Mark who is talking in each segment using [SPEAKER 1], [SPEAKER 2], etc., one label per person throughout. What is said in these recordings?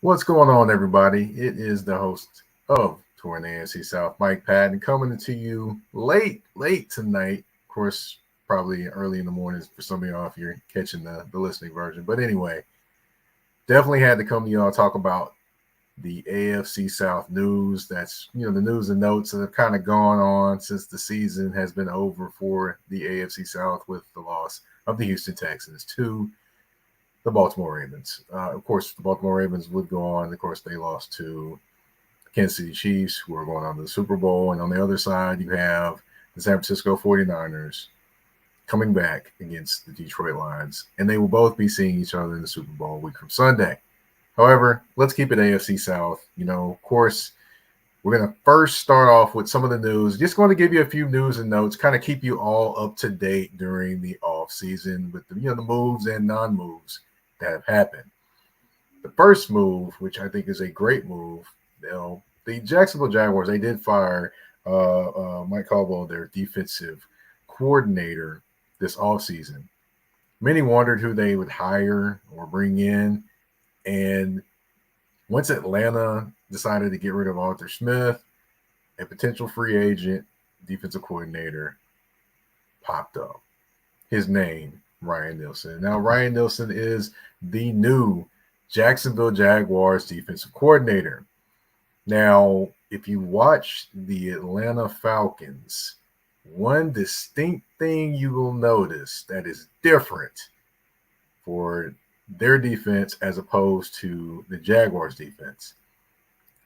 [SPEAKER 1] What's going on, everybody? It is the host of Touring the AFC South, Mike Patton, coming to you late tonight. Of course, probably early in the mornings for some of y'all if you're catching the listening version. But anyway, definitely had to come to y'all talk about the AFC South news. That's, the news and notes that have kind of gone on since the season has been over for the AFC South with the loss of the Houston Texans to the Baltimore Ravens. Of course, the Baltimore Ravens would go on. Of course, they lost to the Kansas City Chiefs, who are going on to the Super Bowl. And on the other side, you have the San Francisco 49ers coming back against the Detroit Lions. And they will both be seeing each other in the Super Bowl a week from Sunday. However, let's keep it AFC South. Of course, we're going to first start off with some of the news. Just going to give you a few news and notes, kind of keep you all up to date during the off season with the moves and non-moves that have happened. The first move, which I think is a great move, the Jacksonville Jaguars, they did fire Mike Caldwell, their defensive coordinator, this offseason. Many wondered who they would hire or bring in. And once Atlanta decided to get rid of Arthur Smith, a potential free agent defensive coordinator popped up. His name, Ryan Nielsen. Now, Ryan Nielsen is the new Jacksonville Jaguars defensive coordinator. Now, if you watch the Atlanta Falcons, one distinct thing you will notice that is different for their defense as opposed to the Jaguars defense.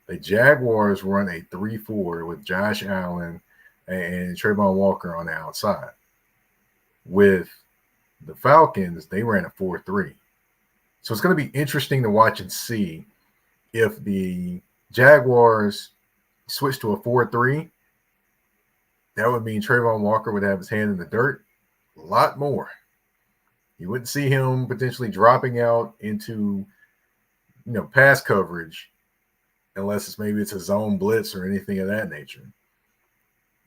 [SPEAKER 1] The Jaguars run a 3-4 with Josh Allen and Trayvon Walker on the outside. With the Falcons, they ran a 4-3. So it's going to be interesting to watch and see if the Jaguars switch to a 4-3. That would mean Trayvon Walker would have his hand in the dirt a lot more. You wouldn't see him potentially dropping out into, pass coverage unless it's a zone blitz or anything of that nature.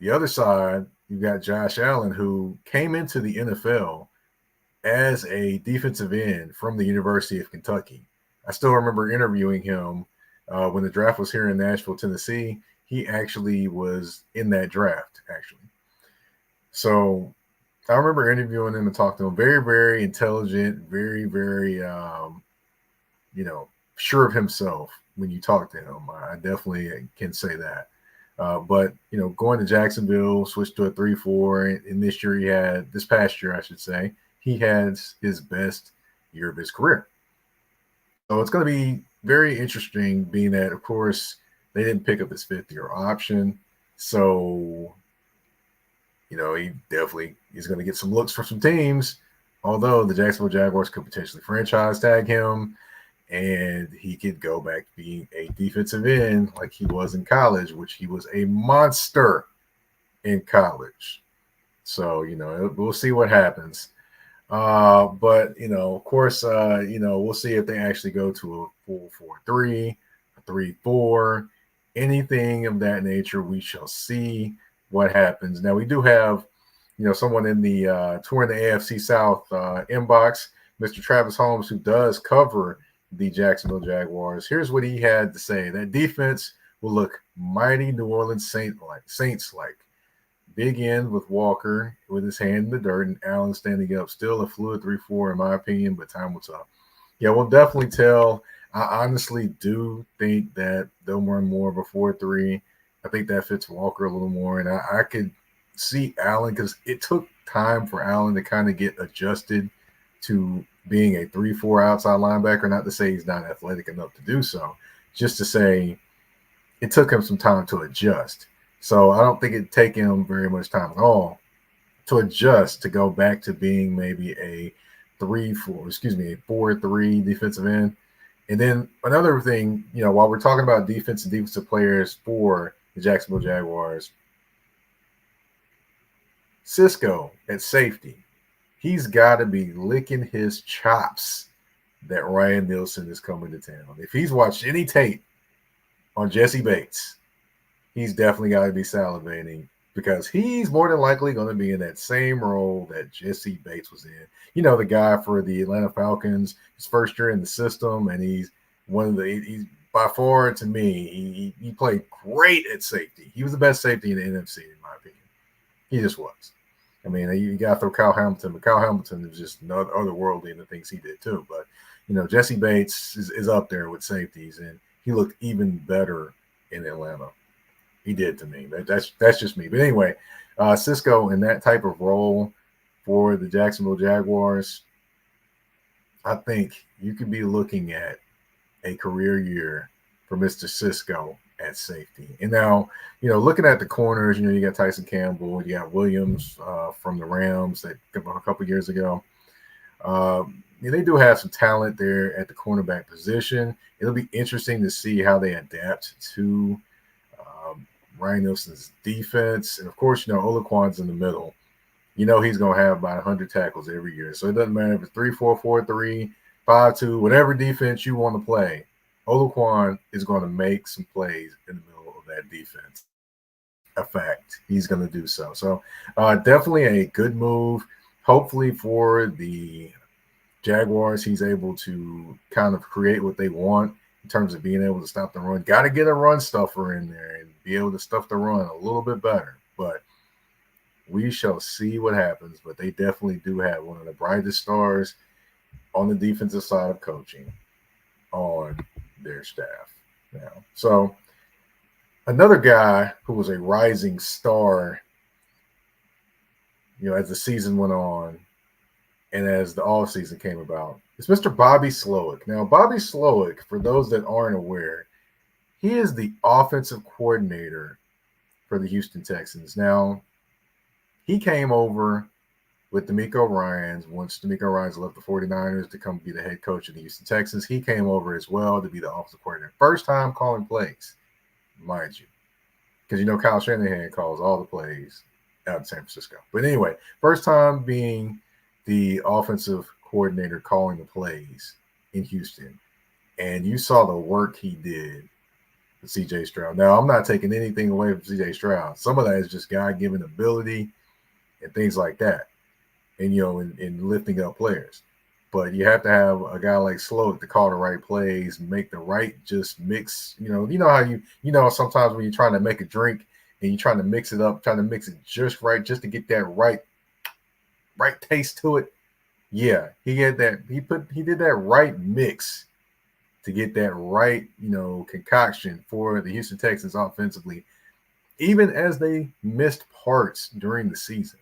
[SPEAKER 1] The other side, you've got Josh Allen, who came into the NFL as a defensive end from the University of Kentucky. I still remember interviewing him when the draft was here in Nashville, Tennessee. He actually was in that draft, actually. So I remember interviewing him and talking to him. Very, very intelligent, very, very, sure of himself when you talk to him. I definitely can say that. But going to Jacksonville, switched to a 3-4. And this past year, I should say, he had his best year of his career. So it's going to be very interesting, being that, of course, they didn't pick up his fifth-year option. So, he definitely is going to get some looks from some teams, although the Jacksonville Jaguars could potentially franchise tag him, and he could go back to being a defensive end like he was in college, which he was a monster in college. So, we'll see what happens. But, of course, we'll see if they actually go to a full 4-3, a 3-4, anything of that nature. We shall see what happens. Now, we do have, someone in the Touring the AFC South inbox, Mr. Travis Holmes, who does cover the Jacksonville Jaguars. Here's what he had to say. That defense will look mighty New Orleans Saints-like. Big end with Walker with his hand in the dirt and Allen standing up. Still a fluid 3-4 in my opinion, but time will tell. Yeah, we'll definitely tell. I honestly do think that they'll run more of a 4-3. I think that fits Walker a little more. And I could see Allen, because it took time for Allen to kind of get adjusted to being a 3-4 outside linebacker. Not to say he's not athletic enough to do so, just to say it took him some time to adjust. So I don't think it'd take him very much time at all to adjust to go back to being maybe a 4-3 defensive end. And then another thing, while we're talking about defense and defensive players for the Jacksonville Jaguars, Cisco at safety, he's got to be licking his chops that Ryan Nielsen is coming to town. If he's watched any tape on Jesse Bates, he's definitely got to be salivating, because he's more than likely going to be in that same role that Jesse Bates was in. The guy for the Atlanta Falcons, his first year in the system, and he's one of he's by far to me, he played great at safety. He was the best safety in the NFC, in my opinion. He just was. I mean, you got to throw Kyle Hamilton, but Kyle Hamilton is just otherworldly in the things he did too. But Jesse Bates is up there with safeties, and he looked even better in Atlanta. He did to me. That's just me. But anyway, Cisco in that type of role for the Jacksonville Jaguars, I think you could be looking at a career year for Mr. Cisco at safety. And now, looking at the corners, you got Tyson Campbell, you got Williams from the Rams that a couple years ago. They do have some talent there at the cornerback position. It'll be interesting to see how they adapt to Ryan Nielsen's defense. And of course, Olaquan's in the middle. He's going to have about 100 tackles every year. So it doesn't matter if it's 3-4-4-3, 5-2, whatever defense you want to play. Olaquan is going to make some plays in the middle of that defense. A fact. He's going to do so. So definitely a good move. Hopefully for the Jaguars, he's able to kind of create what they want in terms of being able to stop the run. Got to get a run stuffer in there and be able to stuff the run a little bit better. But we shall see what happens. But they definitely do have one of the brightest stars on the defensive side of coaching on their staff now. So another guy who was a rising star, as the season went on and as the offseason came about, is Mr. Bobby Slowick. Now, Bobby Slowick, for those that aren't aware, he is the offensive coordinator for the Houston Texans. Now, he came over with DeMeco Ryans. Once DeMeco Ryans left the 49ers to come be the head coach of the Houston Texans, he came over as well to be the offensive coordinator. First time calling plays, mind you, because Kyle Shanahan calls all the plays out in San Francisco. But anyway, first time being the offensive coordinator calling the plays in Houston. And you saw the work he did with C.J. Stroud. Now, I'm not taking anything away from C.J. Stroud. Some of that is just God-given ability and things like that. And, in lifting up players. But you have to have a guy like Slowick to call the right plays, make the right just mix. How sometimes when you're trying to make a drink and you're trying to mix it up, trying to mix it just right, just to get that right taste to it. Yeah, he had that. He did that right mix to get that right, concoction for the Houston Texans offensively, even as they missed parts during the season.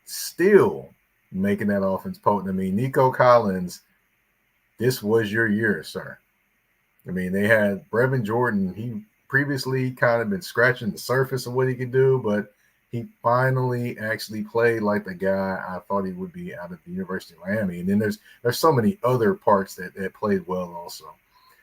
[SPEAKER 1] Still making that offense potent. I mean, Nico Collins, this was your year, sir. I mean, they had Brevin Jordan. He previously kind of been scratching the surface of what he could do, but he finally actually played like the guy I thought he would be out of the University of Miami. And then there's so many other parts that played well also.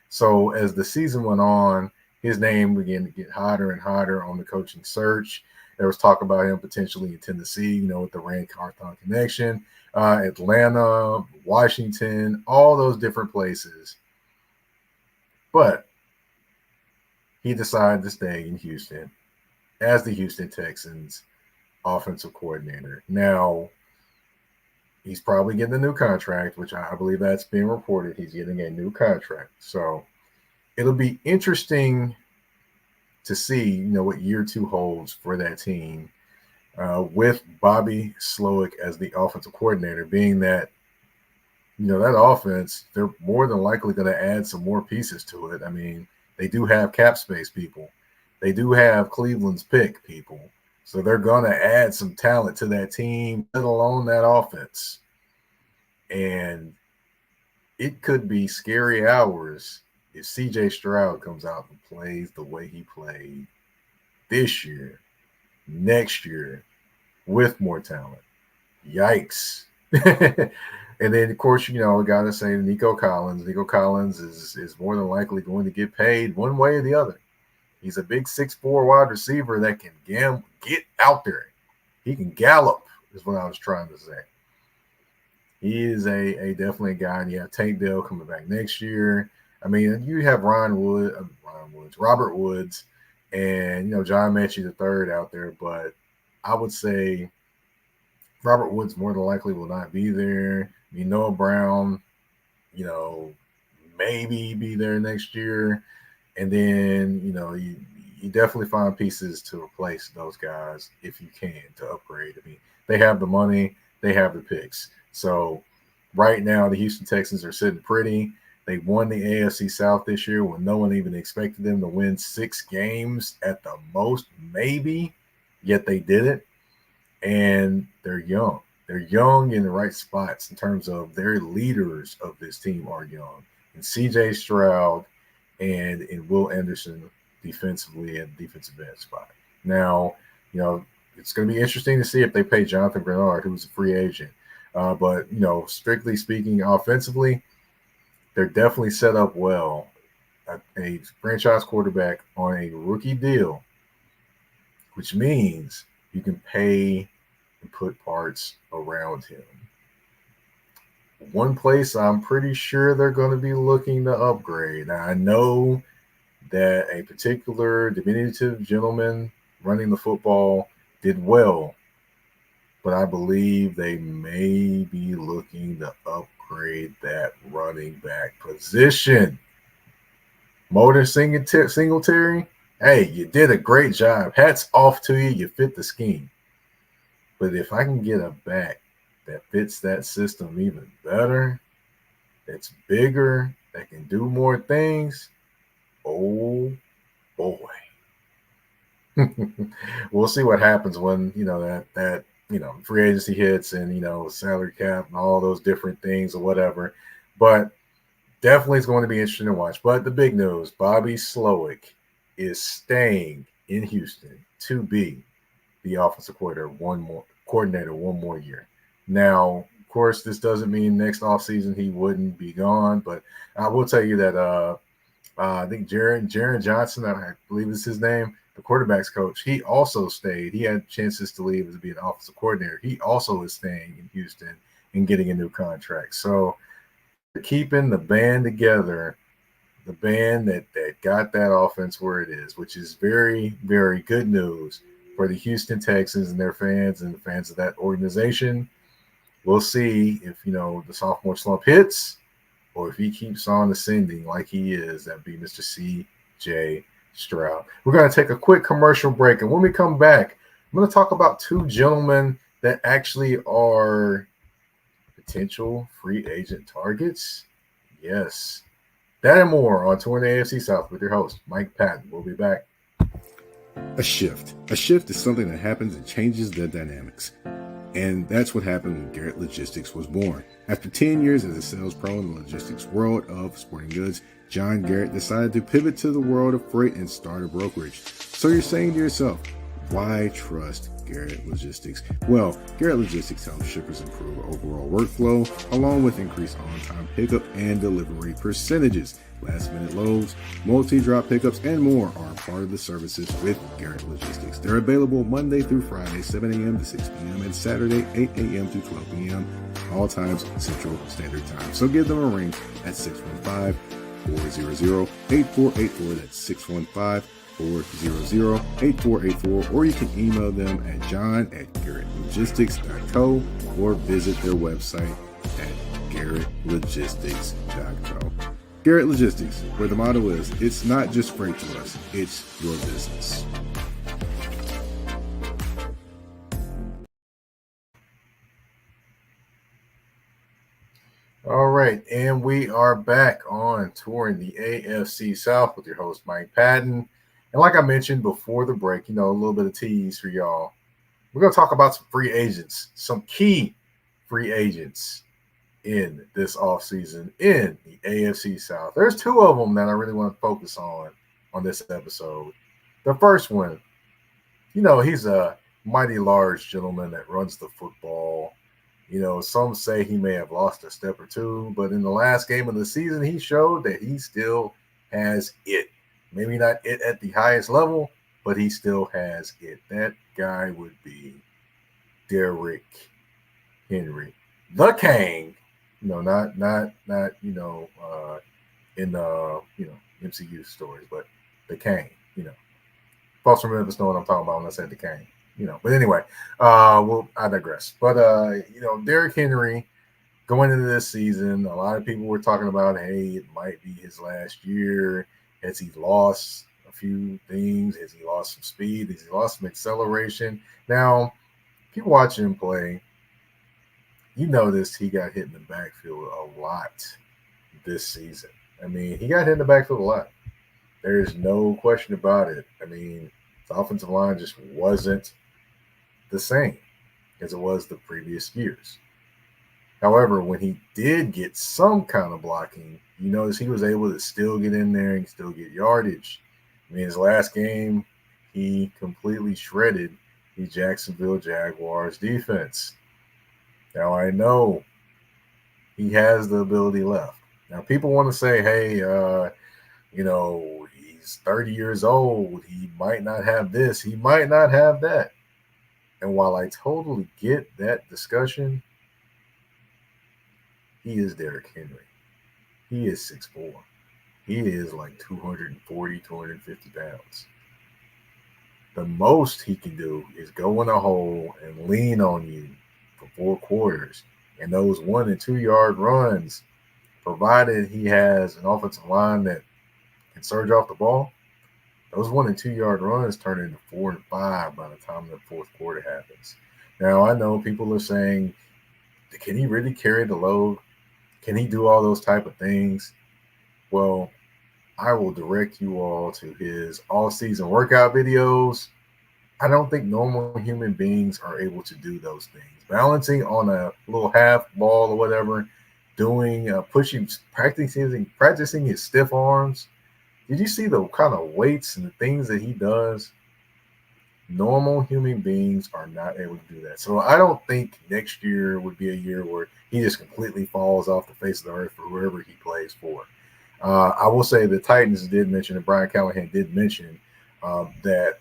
[SPEAKER 1] So as the season went on, his name began to get hotter and hotter on the coaching search. There was talk about him potentially in Tennessee, with the Rand Carthon connection, Atlanta, Washington, all those different places. But he decided to stay in Houston as the Houston Texans offensive coordinator. Now, he's probably getting a new contract, which I believe that's being reported. He's getting a new contract. So it'll be interesting to see, what year two holds for that team with Bobby Slowick as the offensive coordinator, being that, that offense, they're more than likely going to add some more pieces to it. I mean, they do have cap space people. They do have Cleveland's pick people. So they're going to add some talent to that team, let alone that offense. And it could be scary hours if C.J. Stroud comes out and plays the way he played this year, next year, with more talent. Yikes. And then, of course, got to say Nico Collins. Nico Collins is more than likely going to get paid one way or the other. He's a big 6'4" wide receiver that can get out there. He can gallop, is what I was trying to say. He is a definitely a guy. And you have Tank Dell coming back next year. I mean, you have Robert Woods, and John Mechie III out there. But I would say Robert Woods more than likely will not be there. I mean, Noah Brown, maybe be there next year. And then, you definitely find pieces to replace those guys if you can to upgrade. I mean, they have the money, they have the picks. So right now, the Houston Texans are sitting pretty. They won the AFC South this year when no one even expected them to win 6 games at the most, maybe, yet they did it. And they're young. They're young in the right spots in terms of their leaders of this team are young. And CJ Stroud and Will Anderson defensively at defensive end spot. Now, it's going to be interesting to see if they pay Jonathan Bernard, who's a free agent. But, strictly speaking, offensively, they're definitely set up well. A franchise quarterback on a rookie deal, which means you can pay and put parts around him. One place I'm pretty sure they're going to be looking to upgrade. Now, I know that a particular diminutive gentleman running the football did well, but I believe they may be looking to upgrade that running back position. Motor Singletary, hey, you did a great job. Hats off to you. You fit the scheme. But if I can get a back that fits that system even better, that's bigger, that can do more things, oh boy. We'll see what happens when, that free agency hits and, salary cap and all those different things or whatever. But definitely it's going to be interesting to watch. But the big news, Bobby Slowick is staying in Houston to be the offensive coordinator one more year. Now, of course, this doesn't mean next offseason he wouldn't be gone, but I will tell you that I think Jaron Johnson, I believe is his name, the quarterback's coach, he also stayed. He had chances to leave to be an offensive coordinator. He also is staying in Houston and getting a new contract. So keeping the band together, the band that got that offense where it is, which is very, very good news for the Houston Texans and their fans and the fans of that organization. We'll see if, the sophomore slump hits or if he keeps on ascending like he is. That'd be Mr. C.J. Stroud. We're going to take a quick commercial break. And when we come back, I'm going to talk about 2 gentlemen that actually are potential free agent targets. Yes. That and more on Touring the AFC South with your host, Mike Patton. We'll be back.
[SPEAKER 2] A shift. A shift is something that happens and changes the dynamics. And that's what happened when Garrett Logistics was born. After 10 years as a sales pro in the logistics world of sporting goods, John Garrett decided to pivot to the world of freight and start a brokerage. So you're saying to yourself, why trust Garrett Logistics? Well, Garrett Logistics helps shippers improve overall workflow, along with increased on-time pickup and delivery percentages. Last-minute loads, multi-drop pickups, and more are part of the services with Garrett Logistics. They're available Monday through Friday, 7 a.m. to 6 p.m., and Saturday, 8 a.m. to 12 p.m., all times Central Standard Time. So give them a ring at 615-400-8484. That's 615-400-8484, or you can email them at john@garrettlogistics.co or visit their website at garrettlogistics.co. Garrett Logistics, where the motto is, it's not just freight to us, it's your business.
[SPEAKER 1] All right, and we are back on Touring the AFC South with your host, Mike Patton. And like I mentioned before the break, a little bit of tease for y'all. We're going to talk about some free agents, some key free agents in this offseason in the AFC South. There's 2 of them that I really want to focus on this episode. The first one, he's a mighty large gentleman that runs the football. Some say he may have lost a step or 2, but in the last game of the season, he showed that he still has it. Maybe not it at the highest level, but he still has it. That guy would be Derrick Henry, the King. Not in the MCU stories, but the King. Folks from Memphis know what I'm talking about when I said the King. But anyway, I digress. But Derrick Henry, going into this season, a lot of people were talking about, hey, it might be his last year. Has he lost a few things? Has he lost some speed? Has he lost some acceleration? Now, if you watch him play, you noticed he got hit in the backfield a lot this season. I mean, he got hit in the backfield a lot. There's no question about it. I mean, the offensive line just wasn't the same as it was the previous years. However, when he did get some kind of blocking, you notice he was able to still get in there and still get yardage. I mean, his last game, he completely shredded the Jacksonville Jaguars defense. Now, I know he has the ability left. Now, people want to say, hey, he's 30 years old. He might not have this. He might not have that. And while I totally get that discussion, he is Derrick Henry. He is 6'4". He is like 240, 250 pounds. The most he can do is go in a hole and lean on you for 4 quarters. And those 1 and 2 yard runs, provided he has an offensive line that can surge off the ball, those 1 and 2 yard runs turn into 4 and 5 by the time the fourth quarter happens. Now, I know people are saying, can he really carry the load? Can he do all those type of things? Well, I will direct you all to his all-season workout videos. I don't think normal human beings are able to do those things. Balancing on a little half ball or whatever, doing pushing, practicing his stiff arms. Did you see the kind of weights and the things that he does? Normal human beings are not able to do that. So I don't think next year would be a year where he just completely falls off the face of the earth for whoever he plays for. I will say the Titans did mention, and Brian Callahan did mention that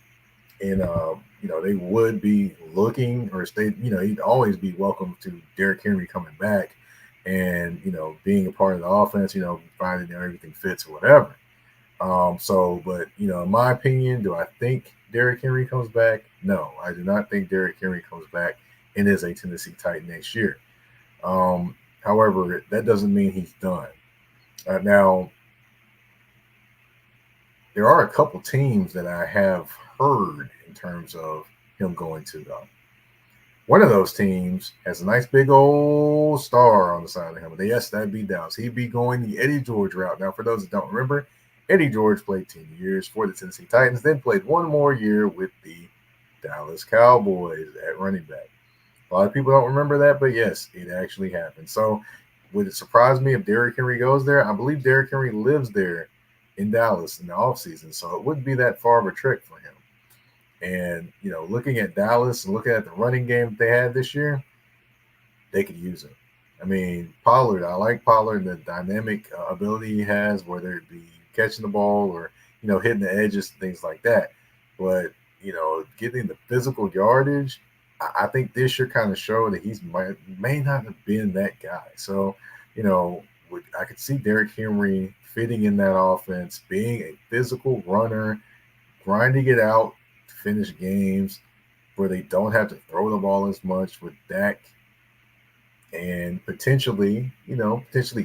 [SPEAKER 1] they would be looking, or he'd always be welcome to Derrick Henry coming back and, being a part of the offense, finding everything fits or whatever. But in my opinion, do I think Derrick Henry comes back? No, I do not think Derrick Henry comes back and is a Tennessee Titan next year. However, that doesn't mean he's done. Now, there are a couple teams that I have heard in terms of him going to, though. One of those teams has a nice big old star on the side of him. Yes, that'd be Dallas. He'd be going the Eddie George route. Now, for those that don't remember, Eddie George played 10 years for the Tennessee Titans, then played one more year with the Dallas Cowboys at running back. A lot of people don't remember that, but yes, it actually happened. So would it surprise me if Derrick Henry goes there? I believe Derrick Henry lives there in Dallas in the offseason, so it wouldn't be that far of a trek for him. And, looking at Dallas and looking at the running game that they had this year, they could use him. I mean, Pollard, I like Pollard, the dynamic ability he has, whether it be catching the ball or, hitting the edges, things like that. But, getting the physical yardage, I think this year kind of showed that he's may not have been that guy. So, I could see Derrick Henry fitting in that offense, being a physical runner, grinding it out to finish games where they don't have to throw the ball as much with Dak, and potentially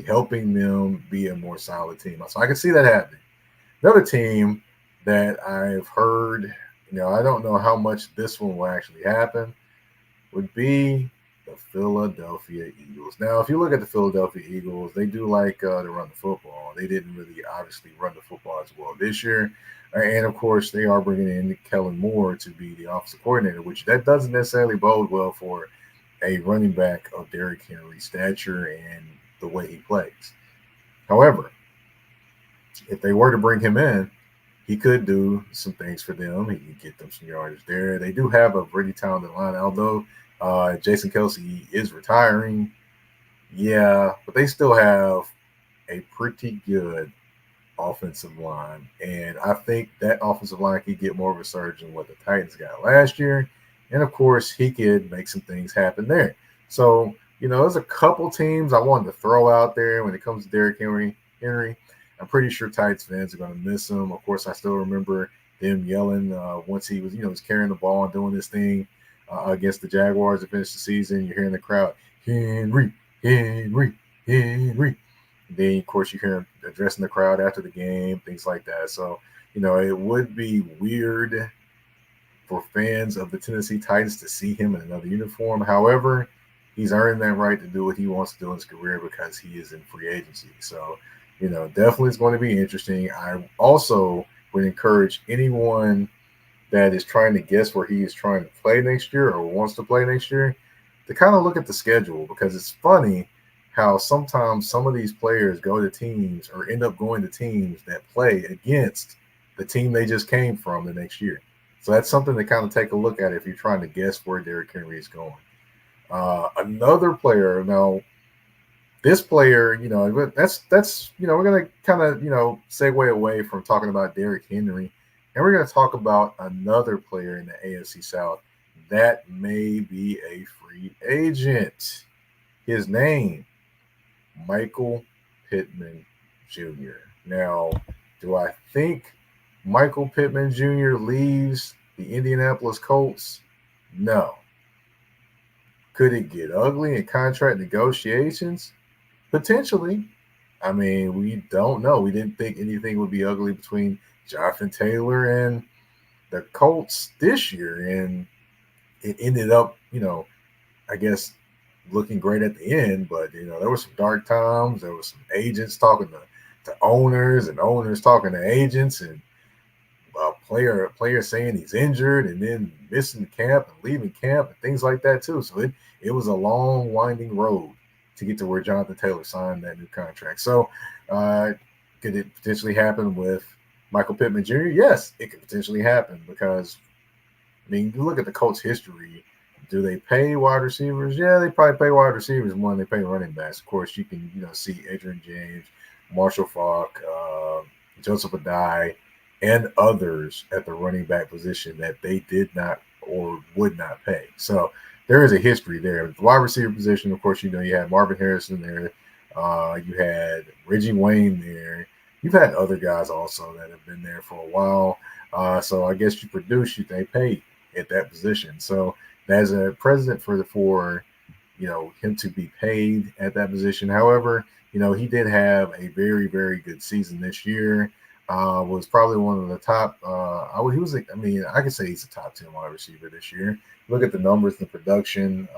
[SPEAKER 1] helping them be a more solid team. So I can see that happening. Another team that I've heard, I don't know how much this one will actually happen, would be the Philadelphia Eagles. Now, if you look at the Philadelphia Eagles, they do like to run the football. They didn't really obviously run the football as well this year. And, of course, they are bringing in Kellen Moore to be the offensive coordinator, which that doesn't necessarily bode well for a running back of Derrick Henry's stature and the way he plays. However, if they were to bring him in, he could do some things for them. He could get them some yardage there. They do have a pretty talented line, although Jason Kelsey is retiring. Yeah, but they still have a pretty good offensive line. And I think that offensive line could get more of a surge than what the Titans got last year. And, of course, he could make some things happen there. So, there's a couple teams I wanted to throw out there when it comes to Derrick Henry. I'm pretty sure Titans fans are going to miss him. Of course, I still remember them yelling once he was, was carrying the ball and doing this thing against the Jaguars to finish the season. You're hearing the crowd, Henry, Henry, Henry. Then, of course, you hear him addressing the crowd after the game, things like that. So, it would be weird for fans of the Tennessee Titans to see him in another uniform. However, he's earned that right to do what he wants to do in his career because he is in free agency. So, definitely it's going to be interesting. I also would encourage anyone that is trying to guess where he is trying to play next year or wants to play next year to kind of look at the schedule, because it's funny how sometimes some of these players go to teams or end up going to teams that play against the team they just came from the next year. So that's something to kind of take a look at if you're trying to guess where Derrick Henry is going. Another player, now this player, that's we're gonna kind of segue away from talking about Derrick Henry, and we're gonna talk about another player in the AFC South that may be a free agent. His name, Michael Pittman Jr. Now, do I think Michael Pittman Jr. leaves the Indianapolis Colts? No. Could it get ugly in contract negotiations? Potentially. I mean, we don't know. We didn't think anything would be ugly between Jonathan Taylor and the Colts this year, and it ended up, I guess, looking great at the end. But there were some dark times. There were some agents talking to owners, and owners talking to agents, and player saying he's injured and then missing camp and leaving camp and things like that too. So it was a long, winding road to get to where Jonathan Taylor signed that new contract. So could it potentially happen with Michael Pittman Jr.? Yes, it could potentially happen because, you look at the Colts' history. Do they pay wide receivers? Yeah, they probably pay wide receivers more than they pay running backs. Of course, you can see Adrian James, Marshall Faulk, Joseph Adai, and others at the running back position that they did not or would not pay. So there is a history there. The wide receiver position, of course, you had Marvin Harrison there. You had Reggie Wayne there. You've had other guys also that have been there for a while. So I guess they pay at that position. So as a president for him to be paid at that position. However, he did have a very, very good season this year. Was probably one of the top. I could say he's a top 10 wide receiver this year. Look at the numbers, the production.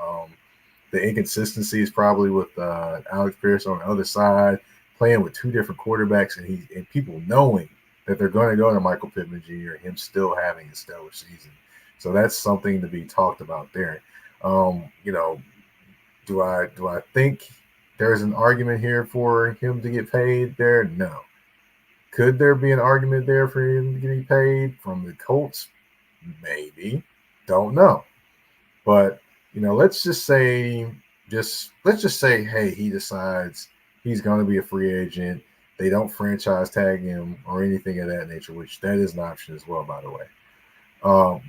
[SPEAKER 1] The inconsistency is probably with Alex Pierce on the other side, playing with two different quarterbacks, and people knowing that they're going to go to Michael Pittman Jr. and him still having a stellar season. So that's something to be talked about there. Do I think there's an argument here for him to get paid there? No. Could there be an argument there for him to get paid from the Colts? Maybe. Don't know. But, let's just say, hey, he decides he's going to be a free agent. They don't franchise tag him or anything of that nature, which that is an option as well, by the way.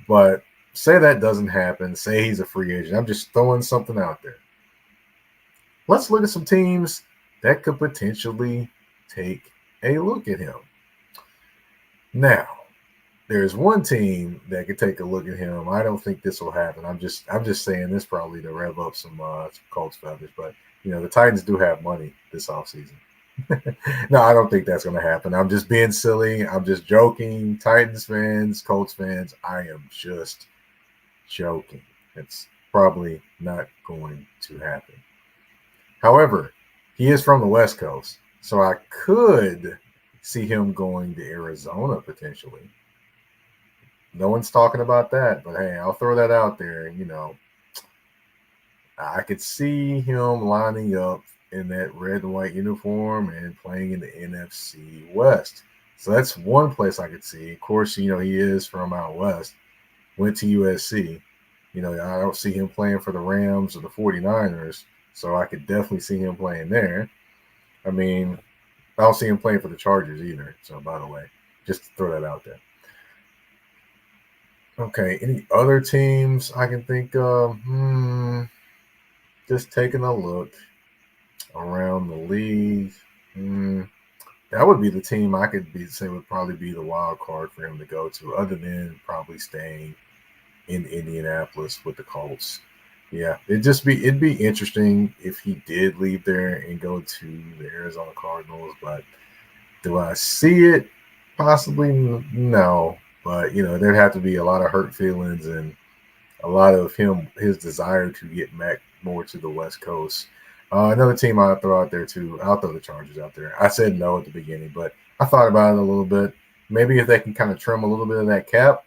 [SPEAKER 1] But say that doesn't happen. Say he's a free agent. I'm just throwing something out there. Let's look at some teams that could potentially take a look at him. Now, there's one team that could take a look at him. I don't think this will happen. I'm just saying this probably to rev up some Colts feathers. But the Titans do have money this offseason. No, I don't think that's going to happen. I'm just being silly. I'm just joking. Titans fans, Colts fans, I am just joking. It's probably not going to happen. However, he is from the West Coast, so I could see him going to Arizona potentially. No one's talking about that, but hey, I'll throw that out there. I could see him lining up in that red and white uniform and playing in the NFC West. So that's one place I could see. Of course, he is from out west, went to USC. I don't see him playing for the Rams or the 49ers, so I could definitely see him playing there. I don't see him playing for the Chargers either. So, by the way, just to throw that out there. Okay, any other teams I can think of? Just taking a look around the league. That would be the team I could say would probably be the wild card for him to go to, other than probably staying in Indianapolis with the Colts. Yeah, it'd be interesting if he did leave there and go to the Arizona Cardinals, but do I see it? Possibly no, but there'd have to be a lot of hurt feelings and a lot of his desire to get back more to the West Coast. Another team I'll throw out there too. I'll throw the Chargers out there. I said no at the beginning, but I thought about it a little bit. Maybe if they can kind of trim a little bit of that cap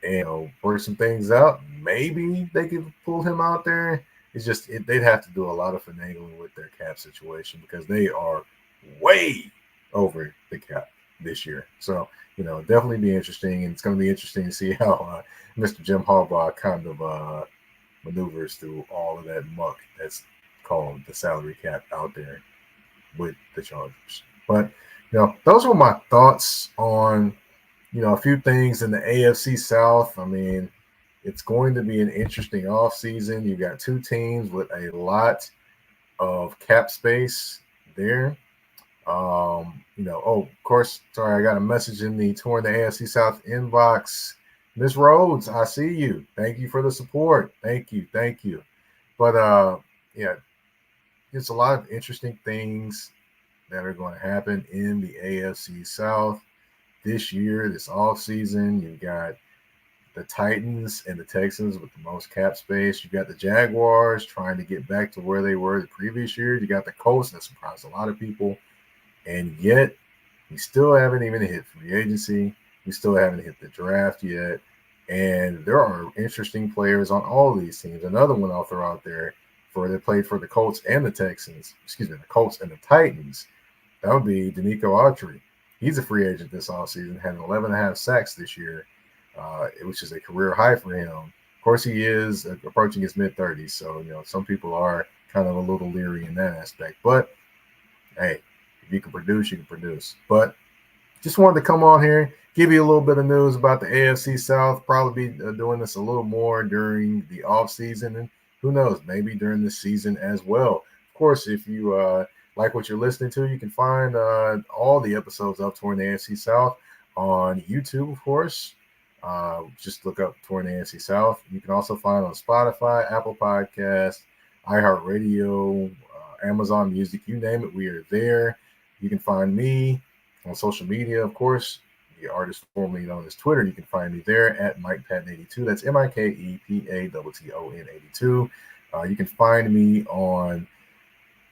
[SPEAKER 1] and work some things out, maybe they could pull him out there. It's just they'd have to do a lot of finagling with their cap situation because they are way over the cap this year. So definitely be interesting, and it's going to be interesting to see how Mr. Jim Harbaugh kind of maneuvers through all of that muck that's called the salary cap out there with the Chargers. But those were my thoughts on a few things in the AFC South. I mean, it's going to be an interesting offseason. You've got two teams with a lot of cap space there. Of course, sorry, I got a message in the Touring the AFC South inbox. Miss Rhodes, I see you. Thank you for the support. Thank you. But yeah, there's a lot of interesting things that are going to happen in the AFC South this year, this off season. You've got the Titans and the Texans with the most cap space. You got the Jaguars trying to get back to where they were the previous year. You got the Colts that surprised a lot of people. And yet, we still haven't even hit free agency. We still haven't hit the draft yet. And there are interesting players on all of these teams. Another one I'll throw out there that played for the Colts and the the Colts and the Titans. That would be Danico Autry. He's a free agent this offseason, had 11.5 sacks this year, which is a career high for him. Of course, he is approaching his mid-30s, so some people are kind of a little leery in that aspect. But hey, if you can produce, you can produce. But just wanted to come on here, give you a little bit of news about the AFC South. Probably be doing this a little more during the off season, and who knows, maybe during the season as well. Of course, if you like what you're listening to, you can find all the episodes of Touring the AFC South on YouTube, of course. Just look up Touring the AFC South. You can also find on Spotify, Apple Podcasts, iHeartRadio, Amazon Music, you name it, we are there. You can find me on social media, of course. The artist formerly known as Twitter, you can find me there at Mike Patton 82. That's MikePatton 82. You can find me on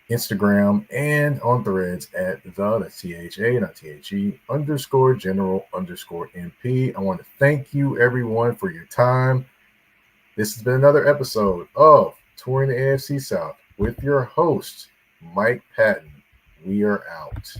[SPEAKER 1] Instagram and on Threads at that's THA, not THE, _general_MP. I want to thank you, everyone, for your time. This has been another episode of Touring the AFC South with your host, Mike Patton. We are out.